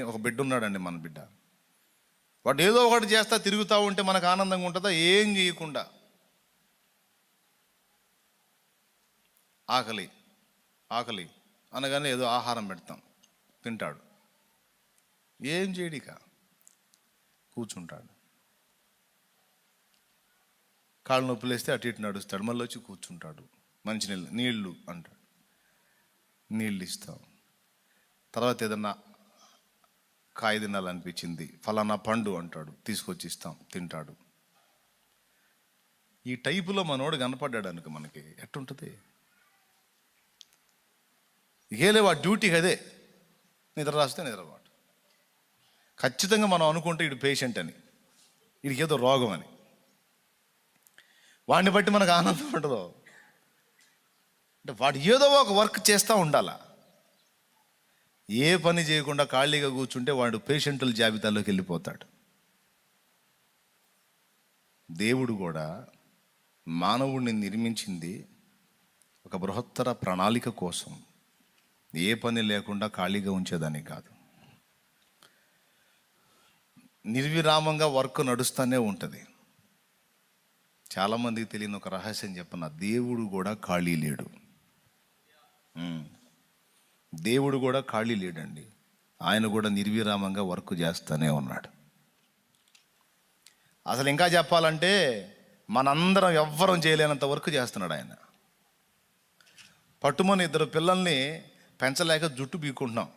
ఒక బిడ్డ ఉన్నాడండి, మన బిడ్డ. వాడు ఏదో ఒకటి చేస్తా తిరుగుతూ ఉంటే మనకు ఆనందంగా ఉంటుందా? ఏం చేయకుండా ఆకలి ఆకలి అనగానే ఏదో ఆహారం పెడతాం, తింటాడు. ఏం చేయడిక కూర్చుంటాడు. కాళ్ళు నొప్పులు వేస్తే అటు ఇటు నడుస్తాడు, మళ్ళీ వచ్చి కూర్చుంటాడు. మంచినీళ్ళు నీళ్ళు అంటాడు, నీళ్ళు ఇస్తాం. తర్వాత ఏదన్నా కాయ తినాలనిపించింది, ఫలానా పండు అంటాడు, తీసుకొచ్చి ఇస్తాం, తింటాడు. ఈ టైపులో మనోడు కనపడ్డాడు అనుకో, మనకి ఎట్టుంటుంది? ఏలే వాడు డ్యూటీకి అదే, నిద్ర రాస్తే నిద్రపాటు. ఖచ్చితంగా మనం అనుకుంటే ఇడు పేషెంట్ అని, వీడికి ఏదో రోగం అని. వాడిని బట్టి మనకు ఆనందం ఉండదు. అంటే వాడు ఏదో ఒక వర్క్ చేస్తూ ఉండాలా. ఏ పని చేయకుండా ఖాళీగా కూర్చుంటే వాడు పేషెంటుల జాబితాలోకి వెళ్ళిపోతాడు. దేవుడు కూడా మానవుడిని నిర్మించింది ఒక బృహత్తర ప్రణాళిక కోసం, ఏ పని లేకుండా ఖాళీగా ఉంచేదానికి కాదు. నిర్విరామంగా వర్క్ నడుస్తూనే ఉంటుంది. చాలామందికి తెలియని ఒక రహస్యం చెప్పన్న, దేవుడు కూడా ఖాళీ లేడు. దేవుడు కూడా ఖాళీ లేడండి. ఆయన కూడా నిర్విరామంగా వర్క్ చేస్తూనే ఉన్నాడు. అసలు ఇంకా చెప్పాలంటే మనందరం ఎవ్వరం చేయలేనంత వర్క్ చేస్తున్నాడు ఆయన. పట్టుమని 2 పిల్లల్ని పెంచలేక జుట్టు బీక్కుంటున్నాం.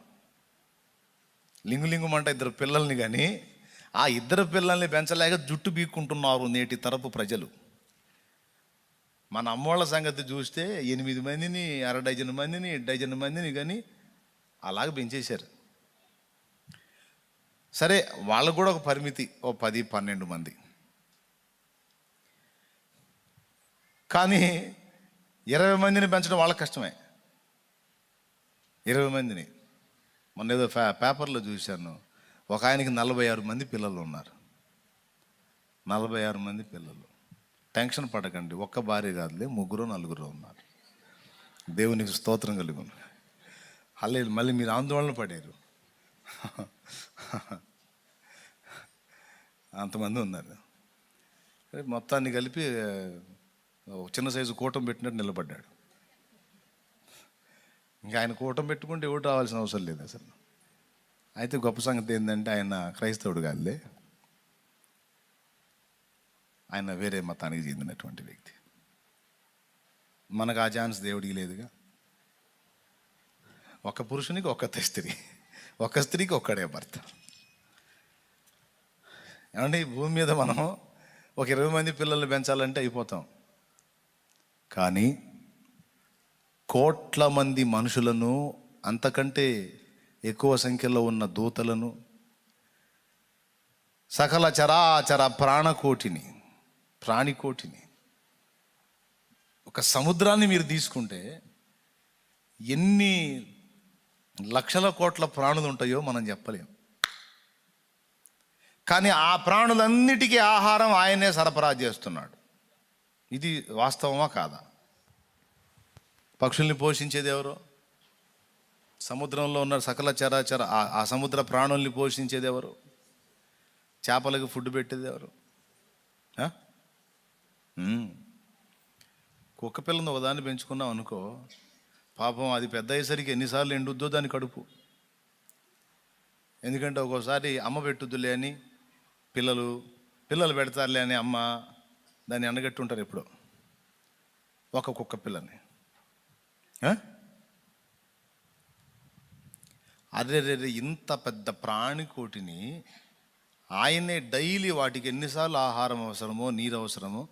లింగులింగుమంట 2 పిల్లల్ని, కానీ ఆ 2 పిల్లల్ని పెంచలేక జుట్టు బీక్కుంటున్నారు నేటి తరపు ప్రజలు. మన అమ్మోళ్ళ సంగతి చూస్తే 8 మందిని, 1/2 డజన్ మందిని, 1 డజన్ మందిని కానీ అలాగే పెంచేశారు. సరే, వాళ్ళకు కూడా ఒక పరిమితి, 10-12 మంది. కానీ 20 మందిని పెంచడం వాళ్ళకి కష్టమే. 20 మందిని మొన్న ఏదో పేపర్లో చూశాను, ఒక ఆయనకి 46 మంది పిల్లలు ఉన్నారు. 46 మంది పిల్లలు. టెన్షన్ పడకండి, ఒక్క భార్య కాదులే, 3-4 ఉన్నారు. దేవునికి స్తోత్రం కలుగును. అల్లే మళ్ళీ మీరు ఆందోళన పడారు. అంతమంది ఉన్నారు. మొత్తాన్ని కలిపి చిన్న సైజు కూటం పెట్టినట్టు నిలబడ్డాడు. ఇంకా ఆయన కూటం పెట్టుకుంటే ఎవరు రావాల్సిన అవసరం లేదు అసలు. అయితే గొప్ప సంగతి ఏంటంటే ఆయన క్రైస్తవుడు కాదులే, ఆయన వేరే మతానికి చెందినటువంటి వ్యక్తి. మనకు ఆ ఛాన్స్ దేవుడికి లేదుగా. ఒక పురుషునికి ఒక్క స్త్రీ, ఒక స్త్రీకి ఒక్కడే భర్త. ఏమంటే ఈ భూమి మీద మనం ఒక 20 మంది పిల్లల్ని పెంచాలంటే అయిపోతాం. కానీ కోట్ల మంది మనుషులను, అంతకంటే ఎక్కువ సంఖ్యలో ఉన్న దూతలను, సకల చరాచర ప్రాణికోటిని, ఒక సముద్రాన్ని మీరు తీసుకుంటే ఎన్ని లక్షల కోట్ల ప్రాణులు ఉంటాయో మనం చెప్పలేం. కానీ ఆ ప్రాణులన్నిటికీ ఆహారం ఆయనే సరఫరా చేస్తున్నాడు. ఇది వాస్తవమా కాదా? పక్షుల్ని పోషించేది ఎవరు? సముద్రంలో ఉన్న సకల చరాచర ఆ సముద్ర ప్రాణుల్ని పోషించేది ఎవరు? చేపలకు ఫుడ్ పెట్టేది ఎవరు? కుక్క పిల్లని ఒకదాన్ని పెంచుకున్నాం అనుకో, పాపం అది పెద్ద అయ్యేసరికి ఎన్నిసార్లు ఎండుద్దో దాని కడుపు. ఎందుకంటే ఒక్కోసారి అమ్మ పెట్టుద్దులే అని పిల్లలు పెడతారులే అని అమ్మ దాన్ని ఎండగట్టుంటారు ఎప్పుడో ఒక కుక్క పిల్లని. అరే ఇంత పెద్ద ప్రాణికోటిని ఆయనే డైలీ వాటికి ఎన్నిసార్లు ఆహారం అవసరమో, నీరు అవసరమో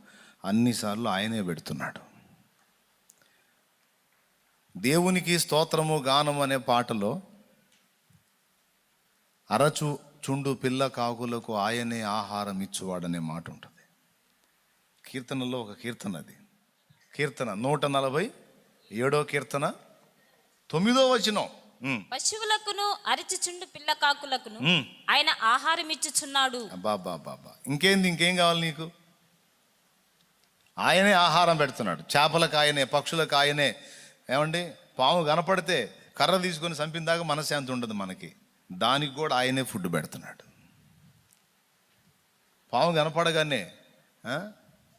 అన్నిసార్లు ఆయనే పెడుతున్నాడు. దేవునికి స్తోత్రము గానము అనే పాటలో చుండు పిల్ల కాకులకు ఆయనే ఆహారం ఇచ్చువాడనే మాట ఉంటుంది. కీర్తనలో ఒక కీర్తన, అది కీర్తన 147వ కీర్తన 9వ వచనం. పశువులకును అరిచిచుండు పిల్ల కాకులకును ఆయన ఆహారం ఇచ్చుచున్నాడు. బాబా ఇంకేం కావాలి నీకు? ఆయనే ఆహారం పెడుతున్నాడు. చేపలకు ఆయనే, పక్షులకు ఆయనే. ఏమండి, పాము కనపడితే కర్ర తీసుకొని చంపిన దాకా మనశ్శాంతి ఉండదు మనకి. దానికి కూడా ఆయనే ఫుడ్ పెడుతున్నాడు. పాము కనపడగానే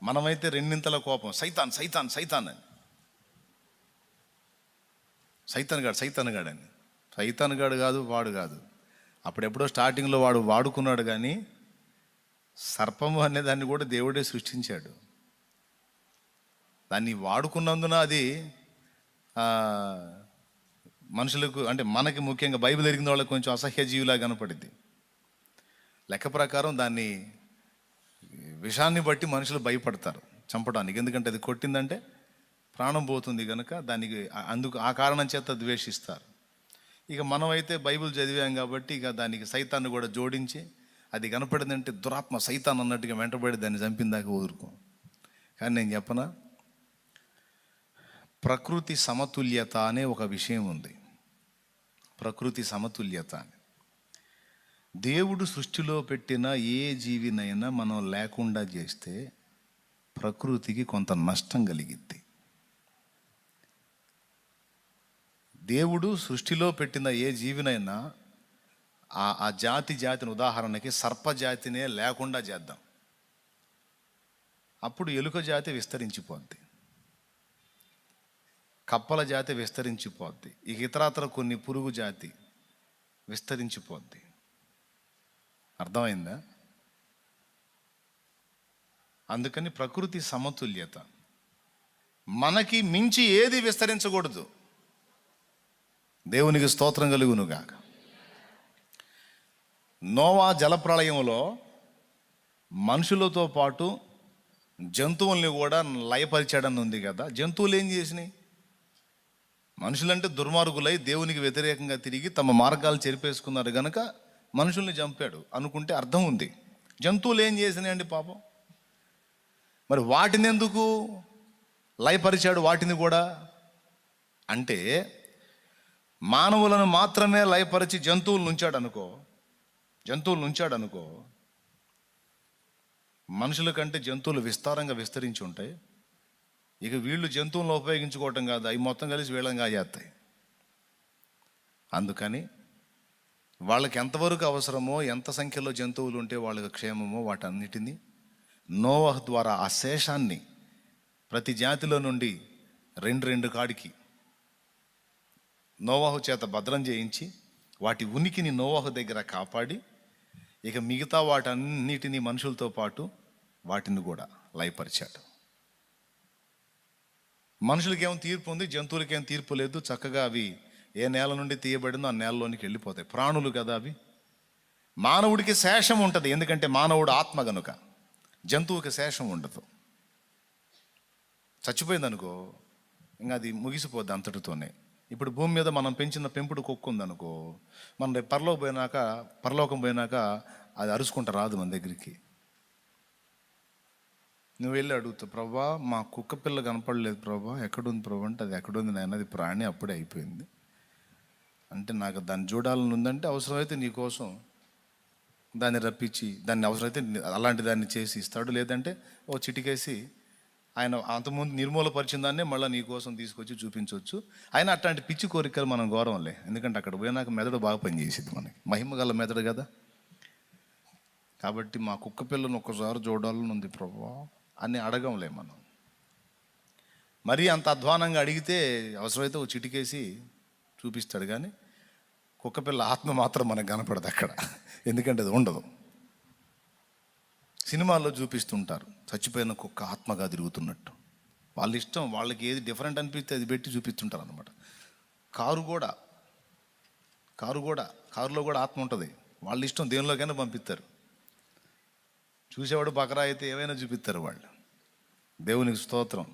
మనమైతే రెండింతల కోపం, సైతాన్ సైతాన్ సైతాన్ అని, సైతాన్ గాడు అని. సైతాన్ గాడు కాదు, వాడు కాదు. అప్పుడెప్పుడో స్టార్టింగ్లో వాడు వాడుకున్నాడు, కానీ సర్పము అనే దాన్ని కూడా దేవుడే సృష్టించాడు. దాన్ని వాడుకున్నందున అది మనుషులకు, అంటే మనకి ముఖ్యంగా బైబిల్ ఎరిగిన వాళ్ళకి కొంచెం అసహ్య జీవిలా కనపడింది. లెక్క ప్రకారం దాన్ని విషాన్ని బట్టి మనుషులు భయపడతారు చంపడానికి. ఎందుకంటే అది కొట్టిందంటే ప్రాణం పోతుంది కనుక దానికి అందుకు ఆ కారణం చేత ద్వేషిస్తారు. ఇక మనమైతే బైబిల్ చదివాం కాబట్టి ఇక దానికి సైతాన్ని కూడా జోడించి, అది కనపడిందంటే దురాత్మ సైతాన్ అన్నట్టుగా వెంటబడి దాన్ని చంపిందాక ఊరుకోం. కానీ నేను చెప్పనా, ప్రకృతి సమతుల్యత అనే ఒక విషయం ఉంది. ప్రకృతి సమతుల్యత అని. దేవుడు సృష్టిలో పెట్టిన ఏ జీవినైనా మనం లేకుండా చేస్తే ప్రకృతికి కొంత నష్టం కలిగిద్ది. దేవుడు సృష్టిలో పెట్టిన ఏ జీవినైనా ఆ జాతిని, ఉదాహరణకి సర్పజాతినే లేకుండా చేద్దాం, అప్పుడు ఎలుక జాతి విస్తరించిపోద్ది, కప్పల జాతి విస్తరించిపోద్ది, ఇక ఇతరత్ర కొన్ని పురుగు జాతి విస్తరించిపోద్ది. అర్థమైందా? అందుకని ప్రకృతి సమతుల్యత. మనకి మించి ఏది విస్తరించకూడదు. దేవునికి స్తోత్రం కలుగునుగాక. నోవా జలప్రళయంలో మనుషులతో పాటు జంతువుల్ని కూడా లయపరిచాడని ఉంది కదా. జంతువులు ఏం చేసినాయి? మనుషులంటే దుర్మార్గులై దేవునికి వ్యతిరేకంగా తిరిగి తమ మార్గాలు చెరిపేసుకున్నారు గనక మనుషుల్ని చంపాడు అనుకుంటే అర్థం ఉంది. జంతువులు ఏం చేసినాయండి పాపం? మరి వాటిని ఎందుకు లయపరిచాడు? వాటిని కూడా అంటే మానవులను మాత్రమే లయపరిచి జంతువులు ఉంచాడు అనుకో, మనుషుల కంటే జంతువులు విస్తారంగా విస్తరించి ఉంటాయి. ఇక వీళ్ళు జంతువులను ఉపయోగించుకోవటం కాదు, అవి మొత్తం కలిసి వీళ్ళంగా చేస్తాయి. అందుకని వాళ్ళకి ఎంతవరకు అవసరమో, ఎంత సంఖ్యలో జంతువులు ఉంటే వాళ్ళకి క్షేమమో, వాటన్నిటినీ నోవహు ద్వారా ఆ శేషాన్ని ప్రతి జాతిలో నుండి రెండు కాడికి నోవహు చేత భద్రం చేయించి వాటి ఉనికిని నోవహు దగ్గర కాపాడి, ఇక మిగతా వాటన్నిటినీ మనుషులతో పాటు వాటిని కూడా లయపరిచాడు. మనుషులకేమో తీర్పు ఉంది, జంతువులకేం తీర్పు లేదు. చక్కగా అవి ఏ నేల నుండి తీయబడిందో ఆ నేలలోనికి వెళ్ళిపోతాయి. ప్రాణులు కదా అవి. మానవుడికి శేషం ఉంటుంది, ఎందుకంటే మానవుడు ఆత్మ గనుక. జంతువుకి శేషం ఉండదు. చచ్చిపోయిందనుకో ఇంకా అది ముగిసిపోద్ది అంతటితోనే. ఇప్పుడు భూమి మీద మనం పెంచిన పెంపుడు కుక్క ఉందనుకో, మనం రేపు పరలోకం పోయినాక అది అరుచుకుంటా రాదు మన దగ్గరికి. నువ్వు వెళ్ళి అడుగుతావు, ప్రభా మా కుక్క పిల్ల కనపడలేదు ప్రభా, ఎక్కడుంది ప్రభా అంటే, అది ఎక్కడుంది నాయన, అది ప్రాణి అప్పుడే అయిపోయింది అంటే, నాకు దాన్ని చూడాలని ఉందంటే అవసరమైతే నీ కోసం దాన్ని రప్పించి, దాన్ని అవసరమైతే అలాంటి దాన్ని చేసి ఇస్తాడు. లేదంటే ఓ చిటికేసి ఆయన అంతకుముందు నిర్మూలపరిచిన దాన్నే మళ్ళీ నీ కోసం తీసుకొచ్చి చూపించవచ్చు. ఆయన అట్లాంటి పిచ్చి కోరికలు మనం గౌరవంలే, ఎందుకంటే అక్కడ పోయినాక మెదడు బాగా పనిచేసింది, మనకి మహిమ గల మెదడు కదా. కాబట్టి మా కుక్క పిల్లను ఒక్కసారి చూడాలని ఉంది ప్రభా అని అడగంలే మనం. మరీ అంత అధ్వానంగా అడిగితే అవసరమైతే ఓ చిటికేసి చూపిస్తాడు, కానీ కుక్కపిల్ల ఆత్మ మాత్రం మనకు కనపడదు అక్కడ, ఎందుకంటే అది ఉండదు. సినిమాల్లో చూపిస్తుంటారు చచ్చిపోయిన కుక్క ఆత్మగా తిరుగుతున్నట్టు. వాళ్ళ ఇష్టం, వాళ్ళకి ఏది డిఫరెంట్ అనిపిస్తే అది పెట్టి చూపిస్తుంటారు అనమాట. కారులో కూడా ఆత్మ ఉంటుంది. వాళ్ళ ఇష్టం, దేనిలోకైనా పంపిస్తారు. చూసేవాడు బకరా అయితే ఏమైనా చూపిస్తారు వాళ్ళు. దేవునికి స్తోత్రం.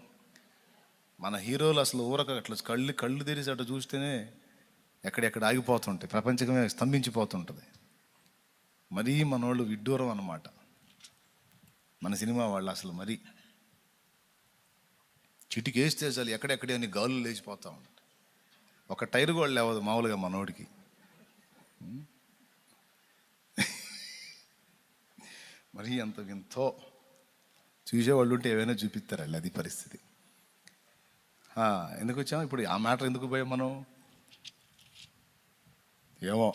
మన హీరోలు అసలు ఊరక అట్లా కళ్ళు తెరిచి అట్లా చూస్తేనే ఎక్కడెక్కడ ఆగిపోతుంటాయి, ప్రపంచమే స్తంభించిపోతుంటుంది. మరీ మనోళ్ళు విడ్డూరం అన్నమాట మన సినిమా వాళ్ళు. అసలు మరీ చిటికేస్తే చాలు ఎక్కడెక్కడే అని గాలు లేచిపోతూ ఉంటాయి. ఒక టైర్ కూడా లేవదు మామూలుగా మనోడికి. మరీ అంత వింతో చూసేవాళ్ళు ఉంటే ఏమైనా చూపిస్తారు వాళ్ళు. అది పరిస్థితి. ఎందుకు వచ్చాము ఇప్పుడు? ఆ మ్యాటర్ ఎందుకు పోయాం మనం? ఏమో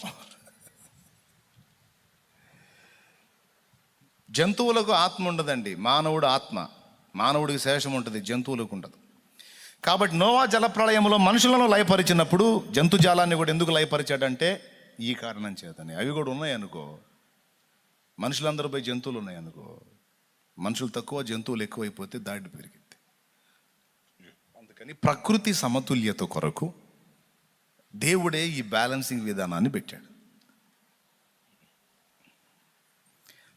జంతువులకు ఆత్మ ఉండదండి, మానవుడు ఆత్మ. మానవుడికి శేషం ఉంటుంది, జంతువులకు ఉండదు. కాబట్టి నోవా జలప్రళయంలో మనుషులను లయపరిచినప్పుడు జంతుజాలాన్ని కూడా ఎందుకు లయపరిచాడంటే ఈ కారణం చేతనే. అవి కూడా ఉన్నాయనుకో, మనుషులందరూ పోయి జంతువులు ఉన్నాయనుకో, మనుషులు తక్కువ జంతువులు ఎక్కువైపోతే దాడి పెరిగింది. అందుకని ప్రకృతి సమతుల్యత కొరకు దేవుడే ఈ బ్యాలెన్సింగ్ విధానాన్ని పెట్టాడు.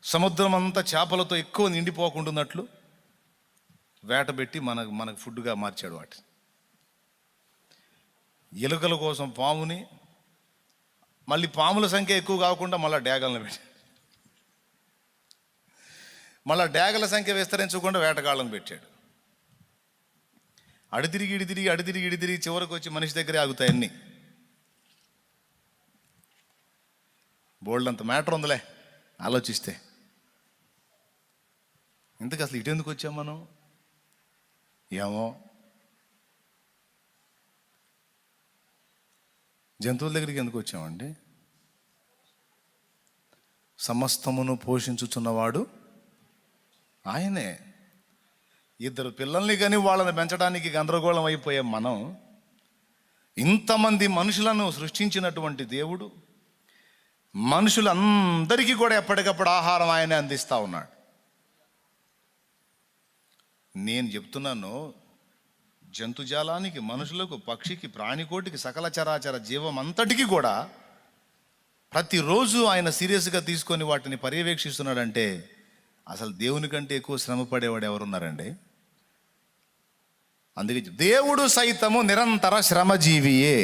సముద్రం అంతా చేపలతో ఎక్కువ నిండిపోకుండాన్నట్లు వేటబెట్టి మనకు ఫుడ్గా మార్చాడు వాటిని. ఎలుకల కోసం పాముని, మళ్ళీ పాముల సంఖ్య ఎక్కువ కాకుండా మళ్ళీ డేగలను పెట్టాడు. మళ్ళీ డేగల సంఖ్య విస్తరించకుండా వేటగాళ్ళను పెట్టాడు. అడితిరిగి చివరికి వచ్చి మనిషి దగ్గరే ఆగుతాయి అన్నీ. బోల్డ్ అంత మ్యాటర్ ఉందిలే ఆలోచిస్తే. ఇంతకు అసలు ఇటెందుకు వచ్చాం మనం? ఏమో, జంతువుల దగ్గరికి ఎందుకు వచ్చామండి? సమస్తమును పోషించుచున్నవాడు ఆయనే. ఇద్దరు పిల్లల్ని కానీ వాళ్ళని పెంచడానికి గందరగోళం అయిపోయాం మనం. ఇంతమంది మనుషులను సృష్టించినటువంటి దేవుడు మనుషులందరికీ కూడా ఎప్పటికప్పుడు ఆహారం ఆయనే అందిస్తూ ఉన్నాడు. నేను చెప్తున్నాను, జంతుజాలానికి, మనుషులకు, పక్షికి, ప్రాణికోటికి, సకల చరాచర జీవం అంతటికీ కూడా ప్రతిరోజు ఆయన సీరియస్గా తీసుకొని వాటిని పర్యవేక్షిస్తున్నాడంటే అసలు దేవుని కంటే ఎక్కువ శ్రమ పడేవాడు ఎవరున్నారండి? అందుకే దేవుడు సైతము నిరంతర శ్రమజీవియే.